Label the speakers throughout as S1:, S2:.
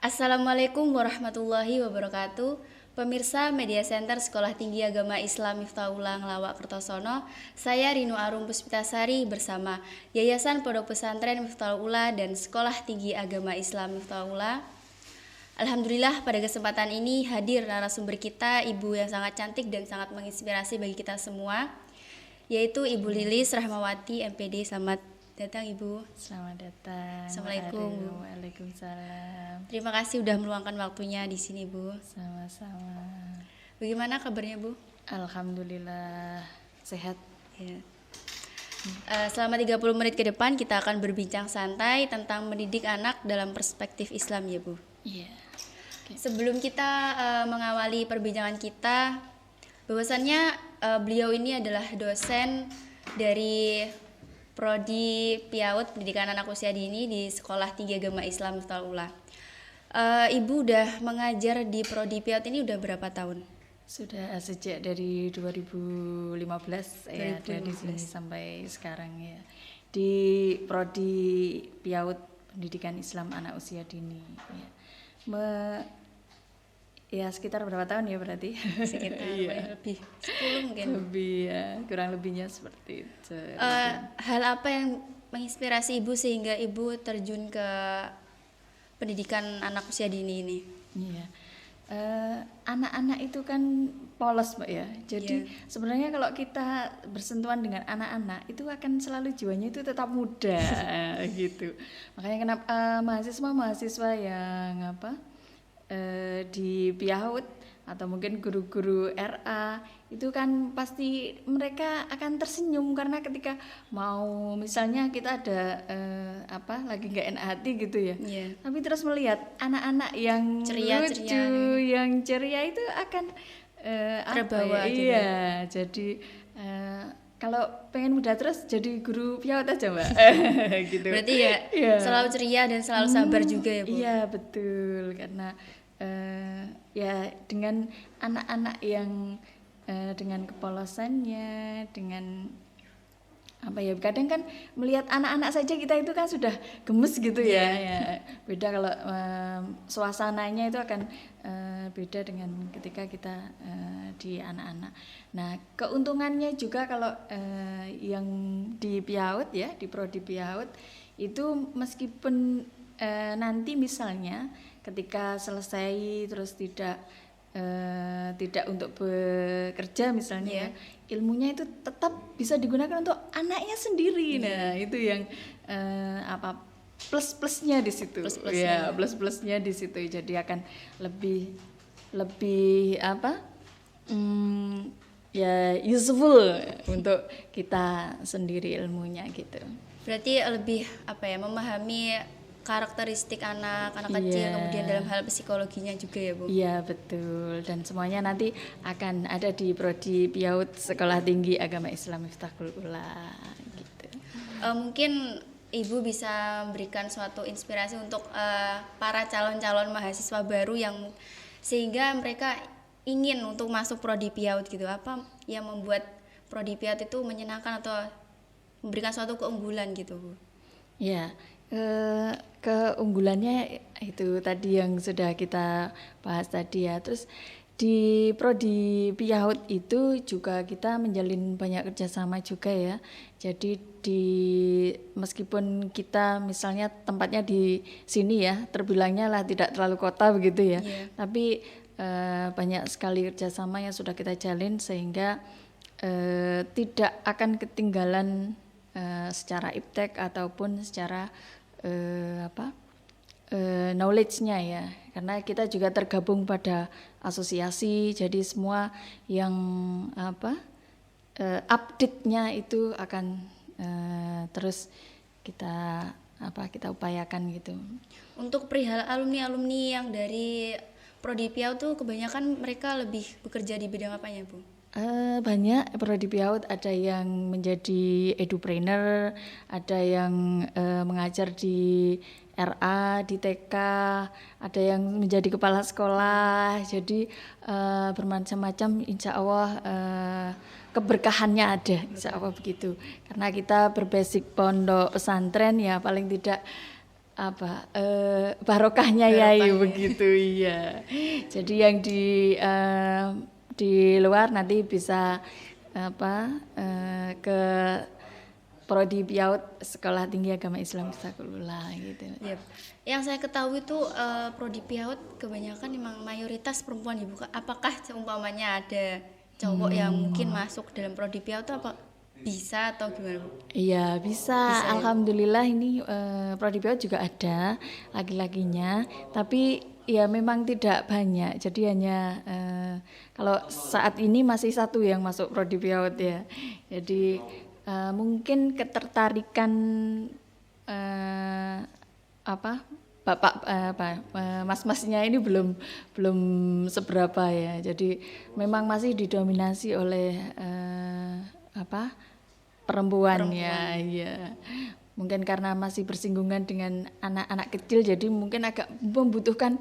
S1: Assalamualaikum warahmatullahi wabarakatuh. Pemirsa Media Center Sekolah Tinggi Agama Islam Miftahullah Ngelawak Kertosono, saya Rinu Arum Puspitasari bersama Yayasan Pondok Pesantren Miftahullah dan Sekolah Tinggi Agama Islam Miftahullah. Alhamdulillah pada kesempatan ini hadir narasumber kita, ibu yang sangat cantik dan sangat menginspirasi bagi kita semua, yaitu Ibu Lilis Rahmawati MPD. Selamat datang Ibu.
S2: Selamat datang.
S1: Assalamualaikum.
S2: Waalaikumsalam.
S1: Terima kasih sudah meluangkan waktunya di sini Bu.
S2: Sama-sama.
S1: Bagaimana kabarnya Bu?
S2: Alhamdulillah sehat.
S1: Ya. Selama 30 menit ke depan kita akan berbincang santai tentang mendidik anak dalam perspektif Islam ya Bu.
S2: Iya.
S1: Sebelum kita mengawali perbincangan kita, bahwasannya beliau ini adalah dosen dari Prodi PIAUD Pendidikan Anak Usia Dini di Sekolah Tinggi Agama Islam Miftahullah. Ibu udah mengajar di Prodi PIAUD ini udah berapa tahun?
S2: Sudah sejak dari 2015 ya, ada di sini sampai sekarang ya. Di Prodi PIAUD Pendidikan Islam Anak Usia Dini ya. Ya sekitar berapa tahun ya berarti?
S1: Sekitar lebih 10 mungkin.
S2: Lebih ya, kurang lebihnya seperti itu.
S1: Hal apa yang menginspirasi Ibu sehingga Ibu terjun ke pendidikan anak usia dini ini?
S2: Iya. Anak-anak itu kan polos Mbak ya. Jadi sebenarnya kalau kita bersentuhan dengan anak-anak itu akan selalu jiwanya itu tetap muda gitu. Makanya kenapa mahasiswa yang di PIAUD atau mungkin guru-guru RA itu kan pasti mereka akan tersenyum karena ketika mau misalnya kita ada lagi nggak enak hati gitu ya, tapi terus melihat anak-anak yang lucu, yang ceria itu akan
S1: terbawa
S2: gitu. Iya, jadi kalau pengen muda terus jadi guru PIAUD aja Mbak. Gitu.
S1: Berarti ya selalu ceria dan selalu sabar juga ya Bu?
S2: Iya betul, karena ya dengan anak-anak yang dengan kepolosannya, dengan kadang kan melihat anak-anak saja kita itu kan sudah gemes gitu ya. Beda kalau suasananya itu akan beda dengan ketika kita di anak-anak. Nah keuntungannya juga kalau yang di PIAUD ya, di Prodi PIAUD itu meskipun nanti misalnya ketika selesai terus tidak untuk bekerja misalnya, ilmunya itu tetap bisa digunakan untuk anaknya sendiri. Nah itu yang plus-plusnya di situ. Plus-plusnya di situ. Jadi akan lebih useful untuk kita sendiri ilmunya gitu.
S1: Berarti lebih memahami karakteristik anak kecil, kemudian dalam hal psikologinya juga ya Bu?
S2: Iya betul, dan semuanya nanti akan ada di Prodi PIAUD Sekolah Tinggi Agama Islam Miftahullah gitu.
S1: Mungkin Ibu bisa memberikan suatu inspirasi untuk para calon-calon mahasiswa baru yang sehingga mereka ingin untuk masuk Prodi PIAUD gitu. Apa yang membuat Prodi PIAUD itu menyenangkan atau memberikan suatu keunggulan gitu Bu?
S2: Ya, keunggulannya itu tadi yang sudah kita bahas tadi ya. Terus di Prodi PIAUD itu juga kita menjalin banyak kerjasama juga ya. Jadi meskipun kita misalnya tempatnya di sini ya, terbilangnya lah tidak terlalu kota begitu ya. Tapi banyak sekali kerjasama yang sudah kita jalin sehingga tidak akan ketinggalan secara iptek ataupun secara knowledge-nya ya, karena kita juga tergabung pada asosiasi, jadi semua yang update-nya itu akan terus kita upayakan gitu.
S1: Untuk perihal alumni yang dari Prodi PIAUD tuh kebanyakan mereka lebih bekerja di bidang apanya Bu?
S2: Banyak Prodi PIAUD, ada yang menjadi edupreneur, ada yang mengajar di RA, di TK, ada yang menjadi kepala sekolah. Jadi bermacam-macam, insya Allah keberkahannya ada, insya Allah begitu. Karena kita berbasic pondok pesantren ya, paling tidak barokahnya yai
S1: Barokahnya.
S2: begitu iya. Jadi yang di luar nanti bisa ke Prodi PIAUD Sekolah Tinggi Agama Islam Hifdzaqullah gitu.
S1: Yap. Yang saya ketahui tuh prodi PIAUD kebanyakan memang mayoritas perempuan ibu. Apakah seumpamanya ada cowok yang mungkin masuk dalam prodi PIAUD tuh apa bisa atau gimana Bu?
S2: Iya bisa,
S1: Bisa ya?
S2: alhamdulillah ini Prodi PIAUD juga ada laki-lakinya, tapi ya memang tidak banyak. Jadi hanya kalau saat ini masih satu yang masuk Prodi PIAUD ya. Jadi mungkin ketertarikan eh, apa bapak mas-masnya ini belum seberapa ya. Jadi memang masih didominasi oleh perempuan ya, iya. Mungkin karena masih bersinggungan dengan anak-anak kecil, jadi mungkin agak membutuhkan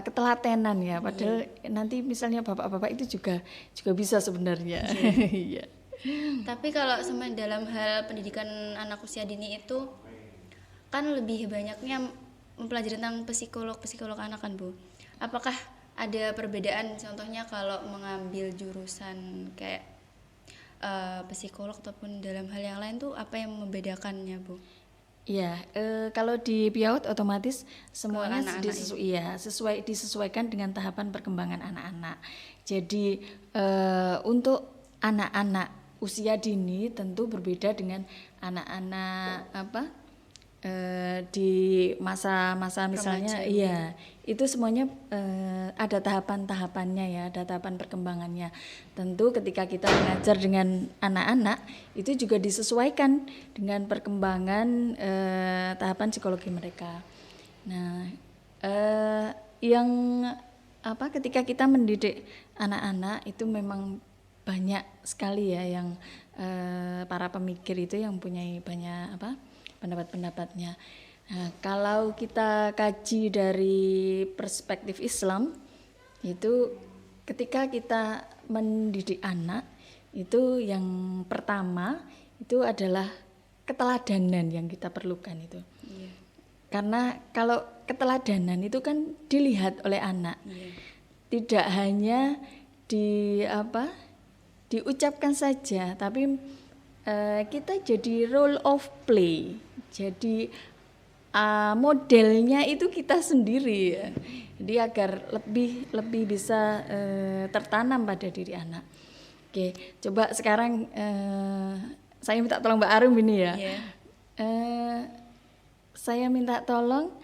S2: ketelatenan ya. Padahal nanti misalnya bapak-bapak itu juga bisa sebenarnya. Iya.
S1: Tapi kalau sama dalam hal pendidikan anak usia dini itu kan lebih banyaknya mempelajari tentang psikolog anak kan Bu. Apakah ada perbedaan contohnya kalau mengambil jurusan kayak psikolog ataupun dalam hal yang lain tuh apa yang membedakannya Bu?
S2: Iya, kalau di PIAUD otomatis semuanya
S1: anak-anak
S2: disesuaikan dengan tahapan perkembangan anak-anak. Jadi untuk anak-anak usia dini tentu berbeda dengan anak-anak di masa-masa misalnya,
S1: Remaja.
S2: iya itu semuanya ada tahapan-tahapannya ya, ada tahapan perkembangannya. Tentu ketika kita mengajar dengan anak-anak itu juga disesuaikan dengan perkembangan tahapan psikologi mereka. Nah, yang ketika kita mendidik anak-anak itu memang banyak sekali ya yang para pemikir itu yang punya banyak pendapat-pendapatnya. Nah, kalau kita kaji dari perspektif Islam, itu ketika kita mendidik anak, itu yang pertama itu adalah keteladanan yang kita perlukan itu.
S1: Iya.
S2: Karena kalau keteladanan itu kan dilihat oleh anak, tidak hanya diucapkan saja, tapi kita jadi role of play. Jadi modelnya itu kita sendiri ya. Jadi agar lebih bisa tertanam pada diri anak. Oke, coba sekarang saya minta tolong Mbak Arum ini ya.
S1: Yeah.
S2: Saya minta tolong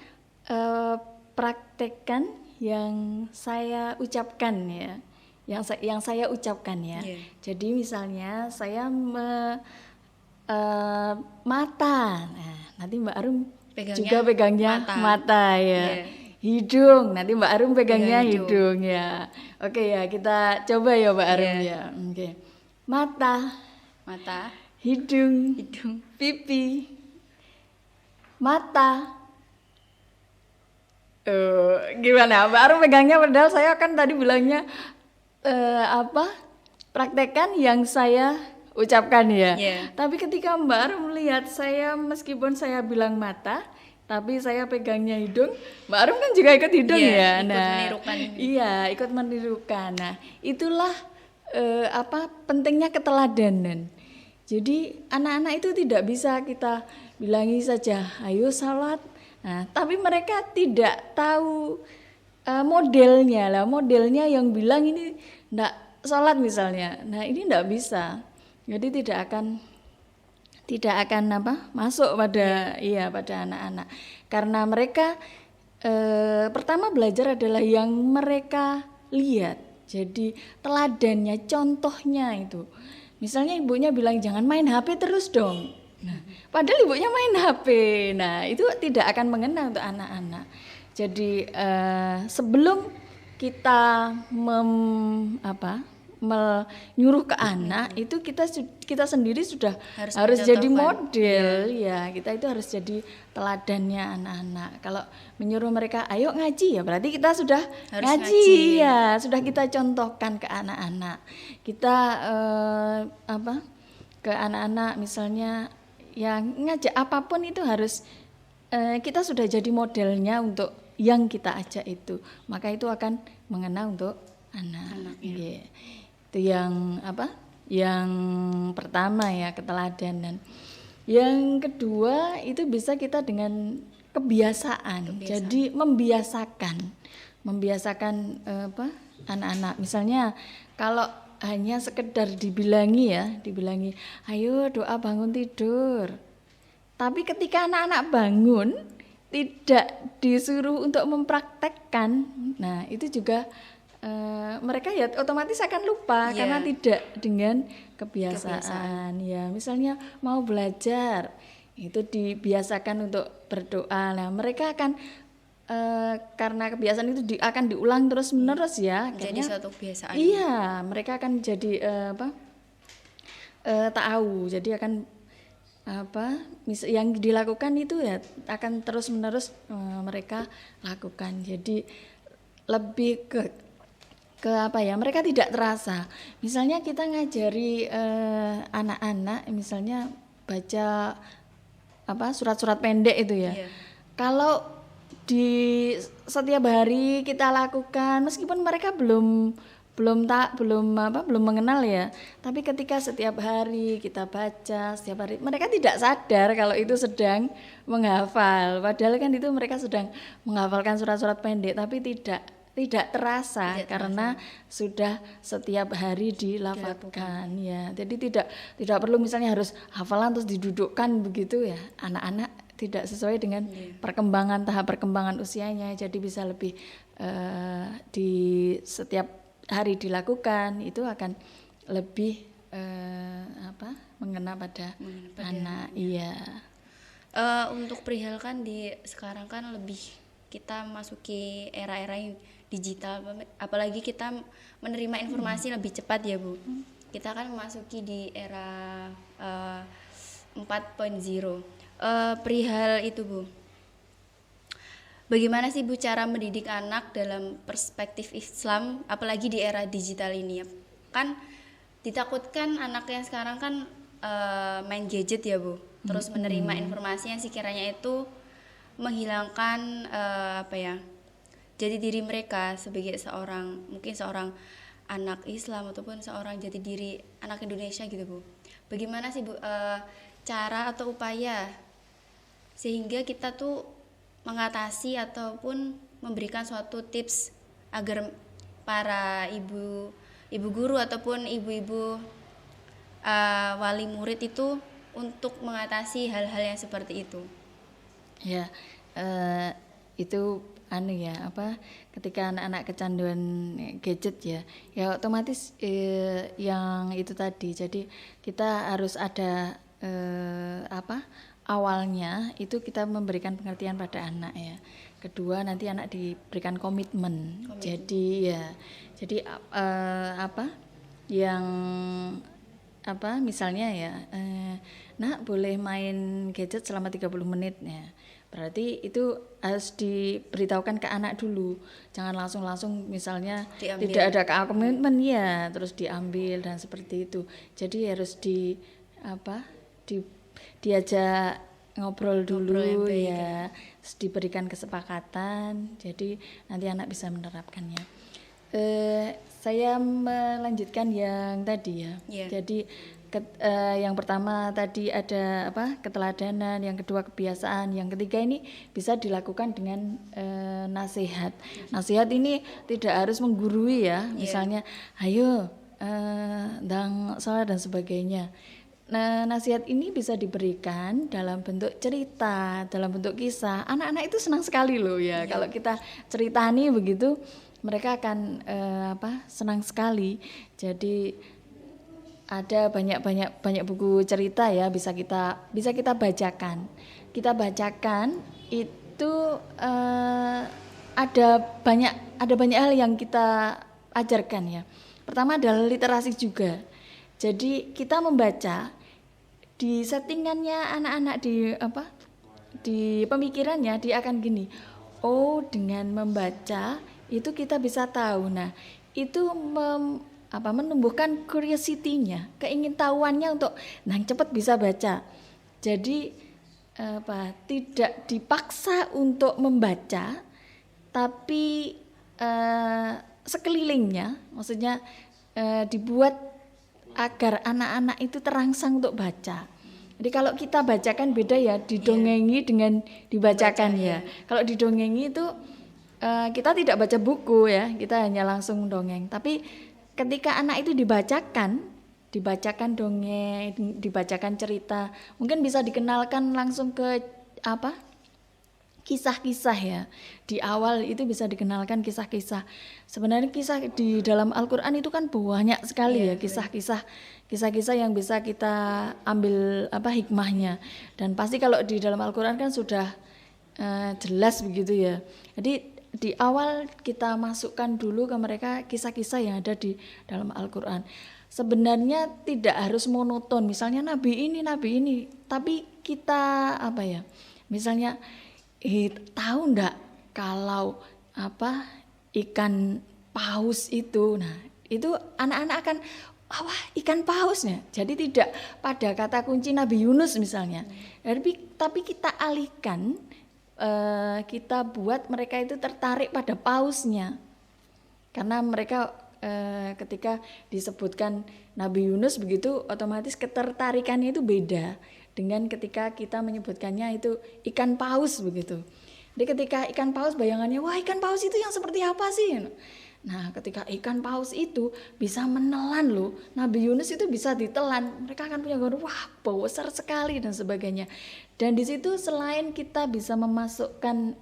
S2: praktekkan yang saya ucapkan ya. Yang saya ucapkan ya.
S1: Yeah.
S2: Jadi misalnya saya mata, nah nanti Mbak Arum juga pegangnya mata ya. Yeah. Hidung, nanti Mbak Arum pegangnya hidung ya. Oke ya, kita coba ya Mbak Arum ya. Oke. Mata, hidung, pipi, mata. Gimana Mbak Arum pegangnya, padahal saya kan tadi bilangnya praktekkan yang saya ucapkan ya. Tapi ketika Mbak Arum melihat saya, meskipun saya bilang mata, tapi saya pegangnya hidung, Mbak Arum kan juga ikut hidung ya.
S1: Ikut menirukan.
S2: Iya, ikut menirukan. Nah, itulah pentingnya keteladanan. Jadi anak-anak itu tidak bisa kita bilangi saja, ayo salat. Nah, tapi mereka tidak tahu modelnya lah. Modelnya yang bilang ini enggak salat misalnya. Nah, ini enggak bisa. Jadi tidak akan masuk pada pada anak-anak. Karena mereka pertama belajar adalah yang mereka lihat. Jadi teladannya, contohnya itu. Misalnya ibunya bilang jangan main HP terus dong. Nah, padahal ibunya main HP. Nah, itu tidak akan mengena untuk anak-anak. Jadi sebelum kita menyuruh ke anak, itu kita sendiri sudah harus jadi model ya. Kita itu harus jadi teladannya anak-anak. Kalau menyuruh mereka ayo ngaji, ya berarti kita sudah harus ngaji ya, sudah kita contohkan ke anak-anak. Kita ke anak-anak misalnya yang ngajak apapun itu harus kita sudah jadi modelnya untuk yang kita ajak itu, maka itu akan mengena untuk anak. Iya. Itu yang apa? Yang pertama ya, keteladanan. Yang kedua itu bisa kita dengan kebiasaan. Jadi membiasakan anak-anak. Misalnya kalau hanya sekedar dibilangi, ayo doa bangun tidur. Tapi ketika anak-anak bangun tidak disuruh untuk mempraktekkan, nah itu juga mereka ya otomatis akan lupa karena tidak dengan kebiasaan. Ya, misalnya mau belajar itu dibiasakan untuk berdoa. Nah, mereka akan karena kebiasaan itu akan diulang terus menerus ya.
S1: Jadi suatu kebiasaan.
S2: Iya, mereka akan jadi tahu. Jadi akan yang dilakukan itu ya akan terus menerus mereka lakukan. Jadi lebih ke mereka tidak terasa. Misalnya kita ngajari anak-anak misalnya baca surat-surat pendek itu ya. Kalau di setiap hari kita lakukan meskipun mereka belum mengenal ya, tapi ketika setiap hari kita baca setiap hari, mereka tidak sadar kalau itu sedang menghafal, padahal kan itu mereka sedang menghafalkan surat-surat pendek, tapi tidak terasa karena sudah setiap hari dilafadzkan ya. Jadi tidak perlu misalnya harus hafalan terus didudukkan begitu ya. Anak-anak tidak sesuai dengan tahap perkembangan usianya. Jadi bisa lebih di setiap hari dilakukan, itu akan lebih mengena pada anak. Iya.
S1: Untuk perihal kan di sekarang kan lebih kita masuki era-era yang digital, apalagi kita menerima informasi lebih cepat ya Bu. Kita kan memasuki di era 4.0. Perihal itu Bu, bagaimana sih Bu cara mendidik anak dalam perspektif Islam, apalagi di era digital ini ya? Kan ditakutkan anak yang sekarang kan main gadget ya Bu, terus menerima informasi yang sekiranya itu menghilangkan jati diri mereka sebagai seorang anak Islam ataupun seorang jati diri anak Indonesia gitu Bu. Bagaimana sih Bu cara atau upaya sehingga kita tuh mengatasi ataupun memberikan suatu tips agar para ibu guru ataupun ibu-ibu wali murid itu untuk mengatasi hal-hal yang seperti itu?
S2: Ya, itu ketika anak-anak kecanduan gadget ya otomatis yang itu tadi. Jadi kita harus ada awalnya itu kita memberikan pengertian pada anak ya. Kedua nanti anak diberikan komitmen. Jadi misalnya ya nak boleh main gadget selama 30 menit ya. Berarti itu harus diberitahukan ke anak dulu. Jangan langsung misalnya diambil. Tidak ada komitmen ya, terus diambil dan seperti itu. Jadi harus diajak ngobrol dulu ya. Terus diberikan kesepakatan. Jadi nanti anak bisa menerapkannya. Saya melanjutkan yang tadi ya. Jadi yang pertama tadi ada keteladanan, yang kedua kebiasaan, yang ketiga ini bisa dilakukan dengan nasihat. Nasihat ini tidak harus menggurui ya, misalnya ayo ndang salat dan sebagainya. Nah, nasihat ini bisa diberikan dalam bentuk cerita, dalam bentuk kisah. Anak-anak itu senang sekali loh ya. Kalau kita ceritani begitu, mereka akan senang sekali. Jadi ada banyak buku cerita ya, bisa kita bacakan. Kita bacakan itu ada banyak hal yang kita ajarkan ya. Pertama adalah literasi juga. Jadi kita membaca di settingannya anak-anak di pemikirannya dia akan gini. Oh, dengan membaca itu kita bisa tahu. Nah, itu menumbuhkan curiosity-nya, keingintahuannya untuk cepat bisa baca. Jadi tidak dipaksa untuk membaca, tapi sekelilingnya, maksudnya dibuat agar anak-anak itu terangsang untuk baca. Jadi kalau kita bacakan beda ya, didongengi dengan dibacakan ya. Kalau didongengi itu kita tidak baca buku ya, kita hanya langsung dongeng. Tapi ketika anak itu dibacakan dongeng, dibacakan cerita, mungkin bisa dikenalkan langsung ke kisah-kisah ya. Di awal itu bisa dikenalkan kisah-kisah. Sebenarnya kisah di dalam Al-Qur'an itu kan banyak sekali ya kisah-kisah yang bisa kita ambil hikmahnya. Dan pasti kalau di dalam Al-Qur'an kan sudah jelas begitu ya. Jadi di awal kita masukkan dulu ke mereka kisah-kisah yang ada di dalam Al-Qur'an. Sebenarnya tidak harus monoton, misalnya nabi ini, tapi kita misalnya tahu enggak kalau ikan paus itu, nah itu anak-anak akan ikan pausnya. Jadi tidak pada kata kunci Nabi Yunus misalnya, tapi kita alihkan, kita buat mereka itu tertarik pada pausnya, karena mereka ketika disebutkan Nabi Yunus begitu, otomatis ketertarikannya itu beda dengan ketika kita menyebutkannya itu ikan paus begitu. Jadi ketika ikan paus, bayangannya wah ikan paus itu yang seperti apa sih? Nah ketika ikan paus itu bisa menelan loh, Nabi Yunus itu bisa ditelan, mereka akan punya gambaran wah besar sekali dan sebagainya. Dan di situ selain kita bisa memasukkan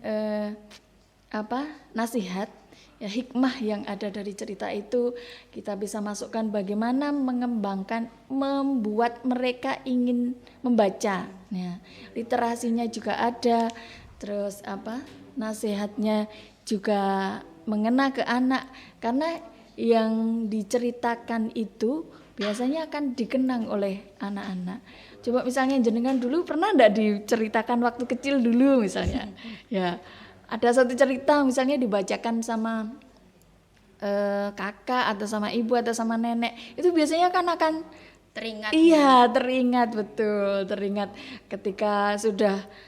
S2: nasihat ya, hikmah yang ada dari cerita itu, kita bisa masukkan bagaimana mengembangkan, membuat mereka ingin membaca. Nah, literasinya juga ada, terus nasihatnya juga mengena ke anak, karena yang diceritakan itu biasanya akan dikenang oleh anak-anak. Coba misalnya jenengan dulu pernah enggak diceritakan waktu kecil dulu misalnya, ya ada satu cerita misalnya dibacakan sama kakak atau sama ibu atau sama nenek, itu biasanya kan akan
S1: Teringat.
S2: Iya, teringat ketika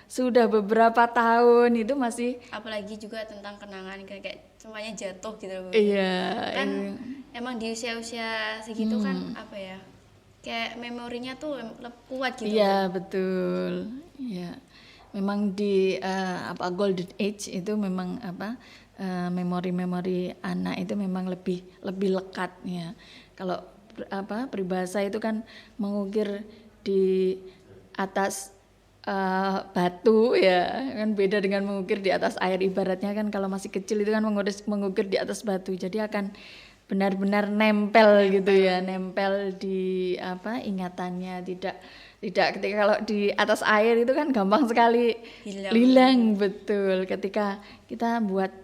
S2: sudah beberapa tahun itu masih.
S1: Apalagi juga tentang kenangan kayak semuanya jatuh gitu loh.
S2: Iya.
S1: Kan emang di usia-usia segitu kan kayak memorinya tuh kuat gitu.
S2: Iya, betul. Iya. Memang di golden age itu memang memori-memori anak itu memang lebih lekat ya. Kalau peribahasa itu kan mengukir di atas batu ya, kan beda dengan mengukir di atas air. Ibaratnya kan kalau masih kecil itu kan mengukir di atas batu, jadi akan benar-benar nempel gitu ya, nempel di ingatannya. Tidak ketika kalau di atas air itu kan gampang sekali hilang. Betul, ketika kita buat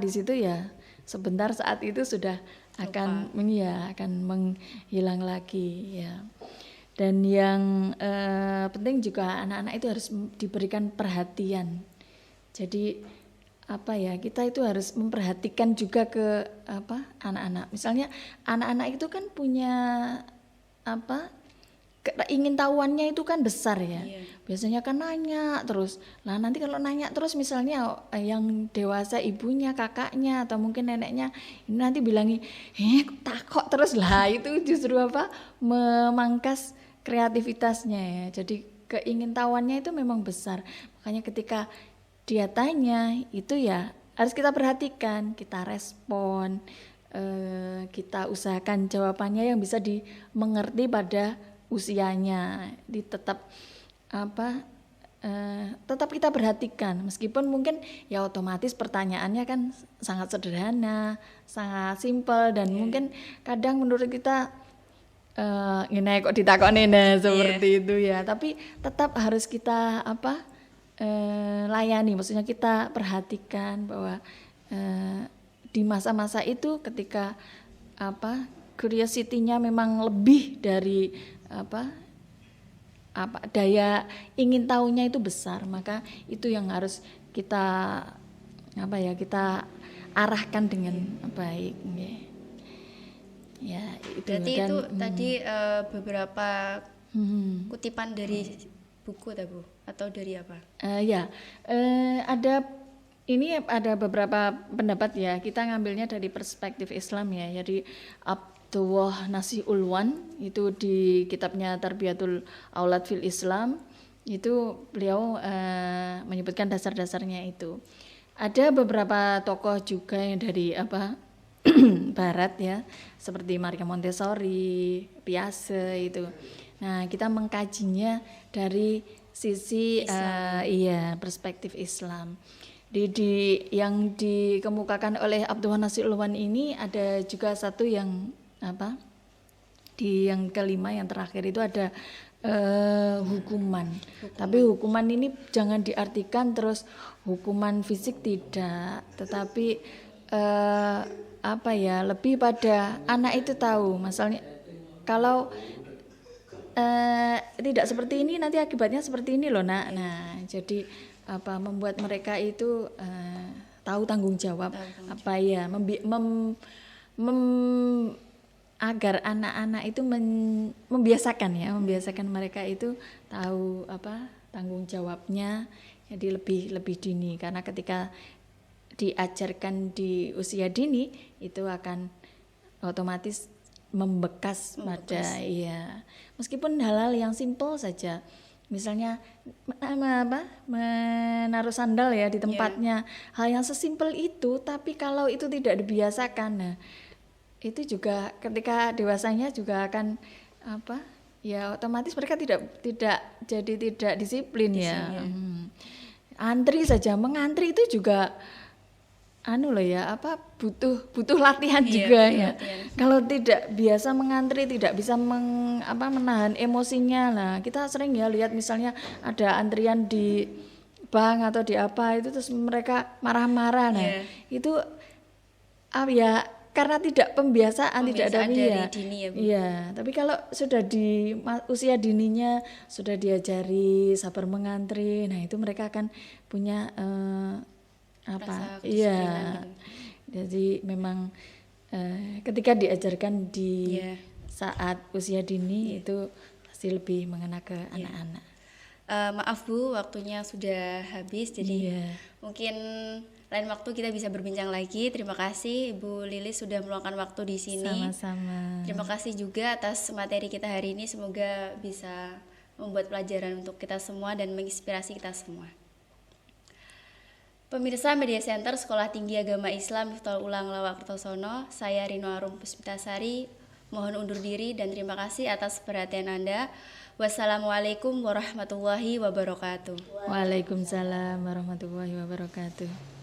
S2: di situ ya sebentar saat itu sudah akan menghilang lagi ya. Dan yang penting juga anak-anak itu harus diberikan perhatian. Jadi kita itu harus memperhatikan juga ke anak-anak. Misalnya anak-anak itu kan punya ingin tahuannya itu kan besar ya. Biasanya kan nanya terus. Nah nanti kalau nanya terus misalnya yang dewasa ibunya, kakaknya atau mungkin neneknya ini nanti bilangi, takut terus lah, itu justru memangkas kreativitasnya ya. Jadi keingintahuannya itu memang besar. Makanya ketika dia tanya itu ya harus kita perhatikan, kita respon, kita usahakan jawabannya yang bisa dimengerti pada usianya. Tetap tetap kita perhatikan, meskipun mungkin ya otomatis pertanyaannya kan sangat sederhana, sangat simpel, dan mungkin kadang menurut kita ini kok ditakoni seperti itu ya, tapi tetap harus kita layani, maksudnya kita perhatikan bahwa di masa-masa itu ketika curiosity-nya memang lebih dari daya ingin tahunya itu besar, maka itu yang harus kita kita arahkan dengan baik. Ya, itu.
S1: Berarti itu tadi beberapa kutipan dari buku Bu. atau dari apa?
S2: Ada beberapa pendapat ya. Kita ngambilnya dari perspektif Islam ya. Jadi Abdullah Nasih Ulwan itu di kitabnya Tarbiyatul Aulad fil Islam itu beliau menyebutkan dasar-dasarnya itu. Ada beberapa tokoh juga yang dari Barat ya, seperti Maria Montessori, Piaget itu. Nah, kita mengkajinya dari sisi perspektif Islam. Yang dikemukakan oleh Abdullah Nasir Ulwan ini ada juga satu yang di yang kelima yang terakhir itu ada hukuman. Tapi hukuman ini jangan diartikan terus hukuman fisik tidak, tetapi lebih pada anak itu tahu, misalnya kalau tidak seperti ini nanti akibatnya seperti ini loh nak. Nah, jadi membuat mereka itu tahu tanggung jawab, agar anak-anak itu membiasakan mereka itu tahu tanggung jawabnya. Jadi lebih dini, karena ketika diajarkan di usia dini itu akan otomatis membekas pada meskipun hal-hal yang simpel saja, misalnya menaruh sandal ya di tempatnya, hal yang sesimpel itu, tapi kalau itu tidak dibiasakan, nah itu juga ketika dewasanya juga akan otomatis mereka tidak disiplin ya. Antri saja, mengantri itu juga butuh latihan juga ya. Kalau tidak biasa mengantri, tidak bisa menahan emosinya lah. Kita sering ya lihat misalnya ada antrian di bank atau di itu terus mereka marah-marah. Nah, itu karena tidak pembiasaan tidak ada
S1: dini ya, Bu.
S2: Iya, tapi kalau sudah di usia dininya sudah diajari sabar mengantri, nah itu mereka akan punya jadi memang ketika diajarkan di saat usia dini itu pasti lebih mengena ke anak-anak.
S1: Maaf Bu, waktunya sudah habis, jadi mungkin lain waktu kita bisa berbincang lagi. Terima kasih Ibu Lilis sudah meluangkan waktu di sini.
S2: Sama-sama.
S1: Terima kasih juga atas materi kita hari ini, semoga bisa membuat pelajaran untuk kita semua dan menginspirasi kita semua. Pemirsa Media Center Sekolah Tinggi Agama Islam Miftaul Ulang Lawak Kertosono, saya Rino Arum Puspitasari mohon undur diri dan terima kasih atas perhatian Anda. Wassalamualaikum warahmatullahi wabarakatuh.
S2: Waalaikumsalam warahmatullahi wabarakatuh.